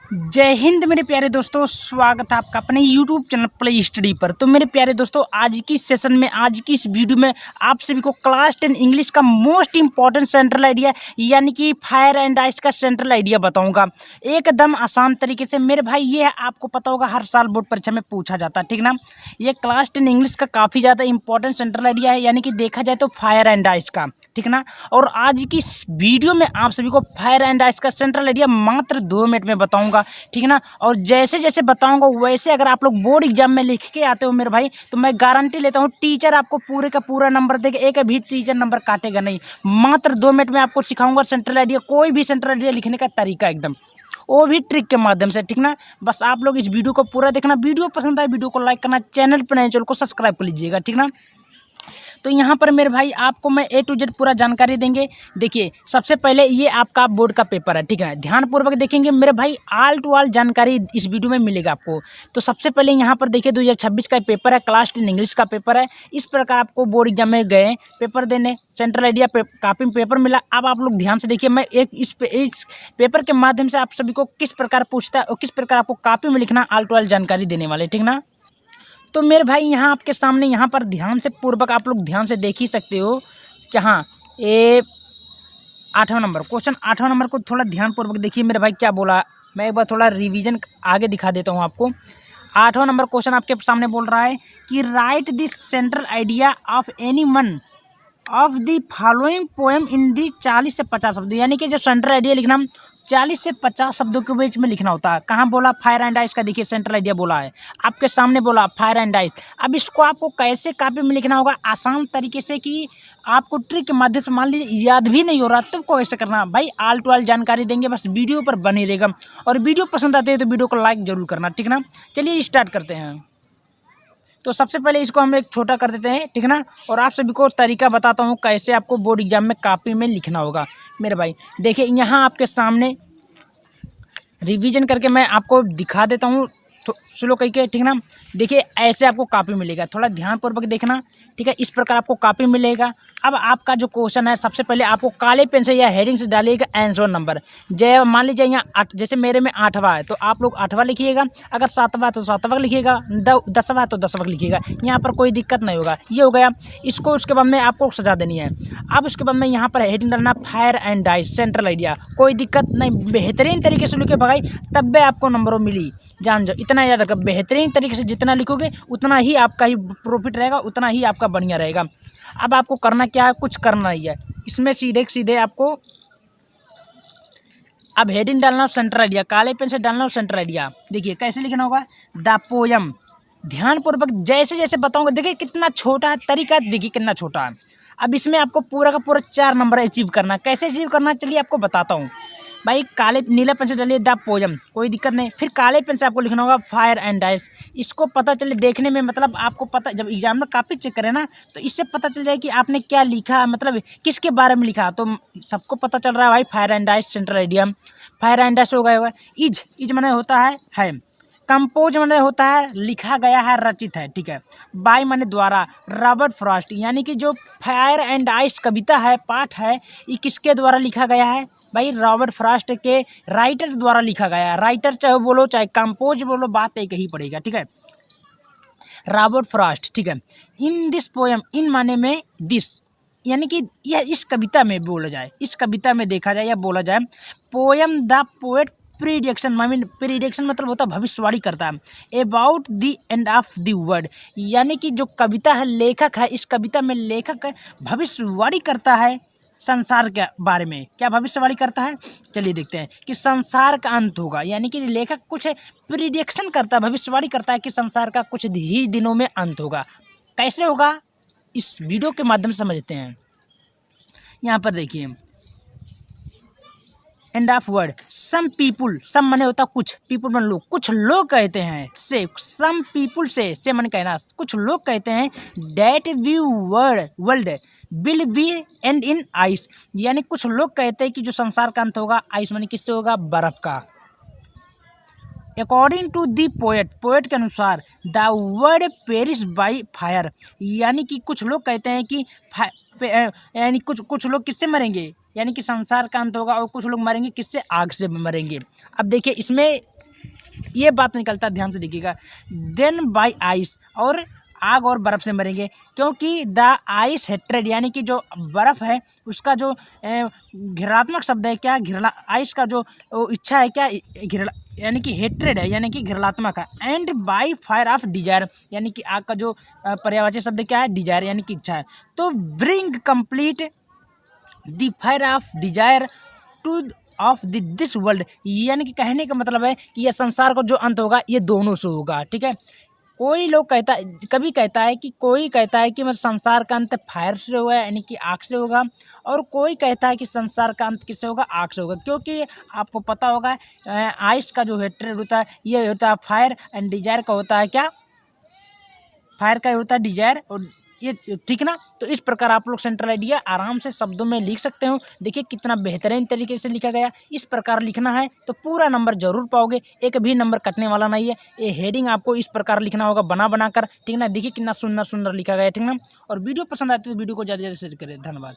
जय हिंद मेरे प्यारे दोस्तों, स्वागत है आपका अपने YouTube चैनल प्ले स्टडी पर। तो मेरे प्यारे दोस्तों, आज की सेशन में, आज की इस वीडियो में आप सभी को क्लास 10 इंग्लिश का मोस्ट इंपॉर्टेंट सेंट्रल आइडिया यानी कि फायर एंड आइस का सेंट्रल आइडिया बताऊंगा एकदम आसान तरीके से। मेरे भाई ये आपको पता होगा, हर साल बोर्ड परीक्षा में पूछा जाता है, ठीक ना। ये क्लास 10 इंग्लिश का काफ़ी ज़्यादा इंपॉर्टेंट सेंट्रल आइडिया है, यानी कि देखा जाए तो फायर एंड आइस का, ठीक ना। और आज की इस वीडियो में आप सभी को फायर एंड आइस का सेंट्रल आइडिया मात्र 2 मिनट में बताऊंगा, ठीक ना। और जैसे जैसे बताऊंगा वैसे अगर आप लोग बोर्ड एग्जाम में लिख के आते हो मेरे भाई, तो मैं गारंटी लेता हूँ टीचर आपको पूरे का पूरा नंबर देगा, एक भी टीचर नंबर काटेगा नहीं। मात्र 2 मिनट में आपको सिखाऊंगा सेंट्रल आइडिया, कोई भी सेंट्रल आइडिया लिखने का तरीका एकदम, वो भी ट्रिक के माध्यम से, ठीक ना। बस आप लोग इस वीडियो को पूरा देखना। वीडियो पसंद आए वीडियो को लाइक करना, चैनल पर नए चैनल को सब्सक्राइब कर लीजिएगा, ठीक ना। तो यहाँ पर मेरे भाई आपको मैं A to Z पूरा जानकारी देंगे। देखिए, सबसे पहले ये आपका बोर्ड का पेपर है, ठीक है। ध्यानपूर्वक देखेंगे मेरे भाई, ऑल टू ऑल जानकारी इस वीडियो में मिलेगा आपको। तो सबसे पहले यहाँ पर देखिए 2026 का पेपर है, क्लास 10 इंग्लिश का पेपर है। इस प्रकार आपको बोर्ड एग्जाम में गए पेपर देने, सेंट्रल आइडिया कापी में पेपर मिला। अब आप लोग ध्यान से देखिए, मैं इस पेपर के माध्यम से आप सभी को किस प्रकार पूछता है और किस प्रकार आपको कापी में लिखना, ऑल टू ऑल जानकारी देने वाले, ठीक ना। तो मेरे भाई यहाँ आपके सामने, यहाँ पर ध्यान से पूर्वक आप लोग ध्यान से देख ही सकते हो कि हाँ, ये 8वां नंबर क्वेश्चन, 8वां नंबर को थोड़ा ध्यानपूर्वक देखिए मेरे भाई क्या बोला। मैं एक बार थोड़ा रिवीजन आगे दिखा देता हूँ आपको। 8वां नंबर क्वेश्चन आपके सामने बोल रहा है कि right this central idea of any one of the following poem in the 40 से 50 शब्द। यानी कि जो सेंट्रल आइडिया लिखना 40 से 50 शब्दों के बीच में लिखना होता है। कहाँ बोला? फायर एंड आइस का। देखिए सेंट्रल आइडिया बोला है, आपके सामने बोला फायर एंड आइस। अब इसको आपको कैसे कॉपी में लिखना होगा? आसान तरीके से, कि आपको ट्रिक के माध्यम से, मान लीजिए याद भी नहीं हो रहा तो कैसे करना भाई, आल टू आल जानकारी देंगे, बस वीडियो पर बने रहेगा। और वीडियो पसंद आते हैं तो वीडियो को लाइक जरूर करना, ठीक ना। चलिए स्टार्ट करते हैं। तो सबसे पहले इसको हम एक छोटा कर देते हैं, ठीक ना। और आप सभी को तरीका बताता हूँ कैसे आपको बोर्ड एग्जाम में कॉपी में लिखना होगा मेरे भाई। देखिए यहाँ आपके सामने रिवीजन करके मैं आपको दिखा देता हूँ तो स्लो करके, ठीक ना। देखिए ऐसे आपको कॉपी मिलेगा, थोड़ा ध्यानपूर्वक देखना, ठीक है। इस प्रकार आपको कॉपी मिलेगा। अब आपका जो क्वेश्चन है, सबसे पहले आपको काले पेन से या हेडिंग से डालिएगा आंसर नंबर। जय मान लीजिए यहाँ जैसे मेरे में 8वां है तो आप लोग 8वां लिखिएगा, अगर 7वां तो 7वां लिखिएगा, 10वां तो 10वां लिखिएगा। यहाँ पर कोई दिक्कत नहीं होगा। ये हो गया। इसको उसके बाद में आपको सजा देनी है। अब उसके बाद में यहाँ पर हेडिंग डालना fire and ice central idea. कोई दिक्कत नहीं, बेहतरीन तरीके से लिखे भाई, तब भी आपको नंबरों मिली। जान जाओ, इतना याद रखो, बेहतरीन तरीके से जितना लिखोगे उतना ही आपका ही प्रॉफिट रहेगा, उतना ही आपका बढ़िया रहेगा। अब आपको करना क्या है? कुछ करना ही है इसमें, सीधे सीधे आपको अब हेडिंग डालना हो सेंट्रल आइडिया, काले पेन से डालना हो सेंट्रल आइडिया। देखिए कैसे लिखना होगा, द पोयम। ध्यानपूर्वक जैसे जैसे बताऊंगा, देखिए कितना छोटा है तरीका, देखिए कितना छोटा है। अब इसमें आपको पूरा का पूरा 4 नंबर अचीव करना। कैसे अचीव करना, चलिए आपको बताता हूँ भाई। काले नीले पेन से डालिए द पोयम, कोई दिक्कत नहीं। फिर काले पेन से आपको लिखना होगा फायर एंड आइस। इसको पता चले देखने में, मतलब आपको पता, जब एग्जाम में काफ़ी चेक करें ना, तो इससे पता चल जाए कि आपने क्या लिखा, मतलब किसके बारे में लिखा। तो सबको पता चल रहा है भाई, fire and ice central idea. Fire and ice हो गया होगा। इज माने होता है। कंपोज माने होता है लिखा गया है, रचित है, ठीक है। बाय माने द्वारा, रॉबर्ट फ्रॉस्ट। यानी कि जो फायर एंड आइस कविता है, पाठ है, ये किसके द्वारा लिखा गया है भाई? रॉबर्ट फ्रॉस्ट के राइटर द्वारा लिखा गया है। राइटर चाहे बोलो चाहे कंपोज बोलो, बात एक ही पड़ेगा, ठीक है। रॉबर्ट फ्रॉस्ट, ठीक है। इन दिस पोएम, इन माने में दिस, यानी कि यह इस कविता में बोला जाए, इस कविता में देखा जाए या बोला जाए। Poem the poet prediction, I mean prediction मतलब होता है भविष्यवाणी करता है, about the end of the world. यानी कि जो कविता है, लेखक है, इस कविता में लेखक भविष्यवाणी करता है संसार के बारे में। क्या भविष्यवाणी करता है? चलिए देखते हैं कि संसार का अंत होगा। यानी कि लेखक कुछ प्रिडिक्शन करता है, भविष्यवाणी करता है कि संसार का कुछ ही दिनों में अंत होगा। कैसे होगा, इस वीडियो के माध्यम से समझते हैं। यहाँ पर देखिए, end of word, some people, some माने होता कुछ, पीपुल माने लोग, कुछ लोग कहते हैं, से सम पीपुल से माने कहना, कुछ लोग कहते हैं that view world will be and in ice. यानी कुछ लोग कहते हैं कि जो संसार का अंत होगा, आइस माने किससे होगा? बर्फ का। According to the poet, poet के अनुसार the world perish by fire. यानी कि कुछ लोग कहते हैं कि यानी कुछ लोग किससे मरेंगे? यानी कि संसार का अंत होगा, और कुछ लोग मरेंगे किससे, आग से मरेंगे। अब देखिए इसमें ये बात निकलता है, ध्यान से देखिएगा, देन बाय आइस, और आग और बर्फ़ से मरेंगे, क्योंकि द आइस हेट्रेड, यानी कि जो बर्फ़ है उसका जो घृणात्मक शब्द है क्या, घृणा, आइस का जो इच्छा है क्या, घृणा, यानी कि हेट्रेड है, यानी कि घृणात्मक है। And by fire of desire, यानी कि आग का जो पर्यायवाची शब्द क्या है, डिजायर, यानी कि इच्छा है। तो bring complete the fire of desire two of this world, यानी कि कहने का मतलब है कि यह संसार का जो अंत होगा ये दोनों से होगा, ठीक है। कोई लोग कहता है, कभी कहता है कि, कोई कहता है कि मतलब संसार का अंत फायर से होगा, यानी कि आग से होगा, और कोई कहता है कि संसार का अंत किससे होगा, आग से होगा। क्योंकि आपको पता होगा आइस का जो हेट्रेड होता है ये होता है फायर, एंड डिजायर का होता है क्या, फायर का होता है डिजायर, और ये ठीक ना। तो इस प्रकार आप लोग सेंट्रल आइडिया आराम से शब्दों में लिख सकते हो। देखिए कितना बेहतरीन तरीके से लिखा गया। इस प्रकार लिखना है तो पूरा नंबर जरूर पाओगे, एक भी नंबर कटने वाला नहीं है। ये हेडिंग आपको इस प्रकार लिखना होगा, बना बना कर, ठीक ना। देखिए कितना सुंदर सुंदर लिखा गया, ठीक ना। और वीडियो पसंद आती है तो वीडियो को ज़्यादा से ज़्यादा शेयर करें। धन्यवाद।